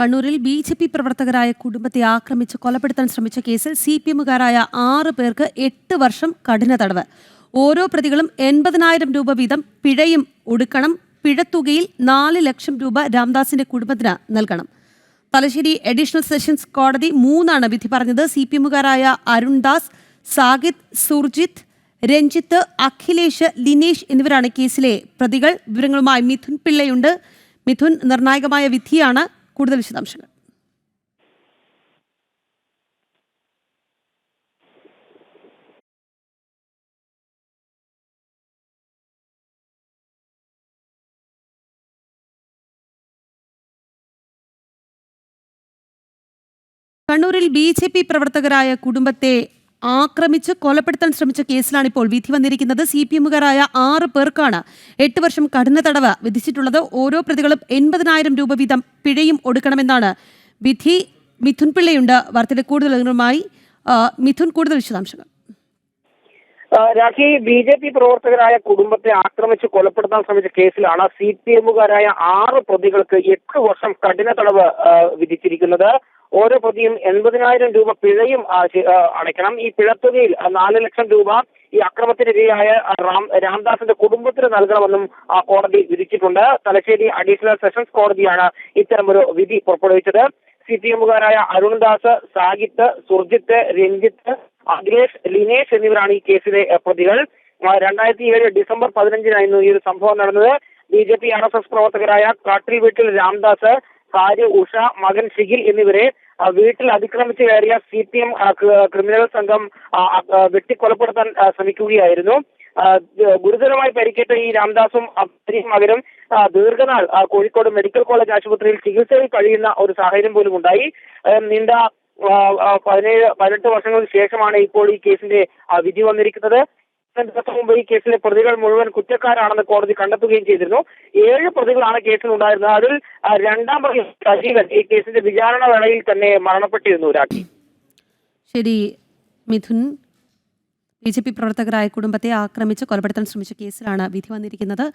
കണ്ണൂരിൽ BJP പ്രവർത്തകരായ കുടുംബത്തെ ആക്രമിച്ച് കൊലപ്പെടുത്താൻ ശ്രമിച്ച കേസിൽ CPM-കാരായ 6 പേർക്ക് 8 വർഷം കഠിന തടവ്. ഓരോ പ്രതികളും 80,000 രൂപ വീതം പിഴയും ഒടുക്കണം. പിഴത്തുകയിൽ 4 ലക്ഷം രൂപ രാംദാസിന്റെ കുടുംബത്തിന് നൽകണം. തലശ്ശേരി അഡീഷണൽ സെഷൻസ് കോടതി 3 വിധി പറഞ്ഞത്. CPM-കാരായ അരുൺദാസ്, സാഗിത്, സുർജിത്ത്, രഞ്ജിത്ത്, അഖിലേഷ്, ലിനേഷ് എന്നിവരാണ് കേസിലെ പ്രതികൾ. വിവരങ്ങളുമായി മിഥുൻ പിള്ളയുണ്ട്. മിഥുൻ, നിർണായകമായ വിധിയാണ്. കൂടുതൽ വിശദാംശങ്ങൾ. കണ്ണൂരിൽ BJP പ്രവർത്തകരായ കുടുംബത്തെ ആക്രമിച്ച് കൊലപ്പെടുത്താൻ ശ്രമിച്ച കേസിലാണ് ഇപ്പോൾ വിധി വന്നിരിക്കുന്നത്. CPM-കാരായ 6 പേർക്കാണ് 8 വർഷം കഠിന തടവ് വിധിച്ചിട്ടുള്ളത്. ഓരോ പ്രതികളും 80,000 രൂപ വീതം പിഴയും ഒടുക്കണമെന്നാണ് വിധി. മിഥുൻ പിള്ളയുണ്ട് വാർത്തയുടെ കൂടുതൽ വിവരങ്ങളുമായി. മിഥുൻ, കൂടുതൽ വിശദാംശങ്ങൾ. രാഖി, BJP പ്രവർത്തകരായ കുടുംബത്തെ ആക്രമിച്ച് കൊലപ്പെടുത്താൻ ശ്രമിച്ച കേസിലാണ് CPM-കാരായ 6 പ്രതികൾക്ക് 8 വർഷം കഠിന തടവ് വിധിച്ചിരിക്കുന്നത്. ഓരോ പ്രതിയും 80,000 രൂപ പിഴയും അടയ്ക്കണം. ഈ പിഴത്തുകയിൽ 4 ലക്ഷം രൂപ ഈ അക്രമത്തിനിരയായ രാംദാസിന്റെ കുടുംബത്തിന് നൽകണമെന്നും കോടതി വിധിച്ചിട്ടുണ്ട്. തലശ്ശേരി അഡീഷണൽ സെഷൻസ് കോടതിയാണ് ഇത്തരമൊരു വിധി പുറപ്പെടുവിച്ചത്. CPM-കാരായ അരുൺദാസ്, സാഗിത്ത്, സുർജിത്ത്, രഞ്ജിത്ത്, അഖിലേഷ്, ലിനേഷ് എന്നിവരാണ് ഈ കേസിലെ പ്രതികൾ. 2007 ഡിസംബർ 15-നായിരുന്നു ഈ ഒരു സംഭവം നടന്നത്. BJP RSS പ്രവർത്തകരായ കാട്ടിൽ വീട്ടിൽ രാംദാസ്, ഭാര്യ ഉഷ, മകൻ ഷിഗിൽ എന്നിവരെ വീട്ടിൽ അതിക്രമിച്ച് കയറിയ CPM ക്രിമിനൽ സംഘം വെട്ടിക്കൊലപ്പെടുത്താൻ ശ്രമിക്കുകയായിരുന്നു. ഗുരുതരമായി പരിക്കേറ്റ ഈ രാംദാസും മകനും ദീർഘനാൾ കോഴിക്കോട് മെഡിക്കൽ കോളേജ് ആശുപത്രിയിൽ ചികിത്സയിൽ കഴിയുന്ന ഒരു സാഹചര്യം പോലും ഉണ്ടായി. നീണ്ട 18 വർഷങ്ങൾക്ക് ശേഷമാണ് ഇപ്പോൾ ഈ കേസിന്റെ വിധി വന്നിരിക്കുന്നത്. ദിവസം മുമ്പ് ഈ കേസിലെ പ്രതികൾ മുഴുവൻ കുറ്റക്കാരാണെന്ന് കോടതി കണ്ടെത്തുകയും ചെയ്തിരുന്നു. 7 പ്രതികളാണ് കേസിൽ ഉണ്ടായിരുന്നത്. അതിൽ 2ാം പ്രതി സജീവൻ ഈ കേസിന്റെ വിചാരണ വേളയിൽ തന്നെ മരണപ്പെട്ടിരുന്നു. രാഖി, ശരി മിഥുൻ. BJP പ്രവർത്തകരായ കുടുംബത്തെ ആക്രമിച്ച് കൊലപ്പെടുത്താൻ ശ്രമിച്ച കേസിലാണ് വിധി വന്നിരിക്കുന്നത്.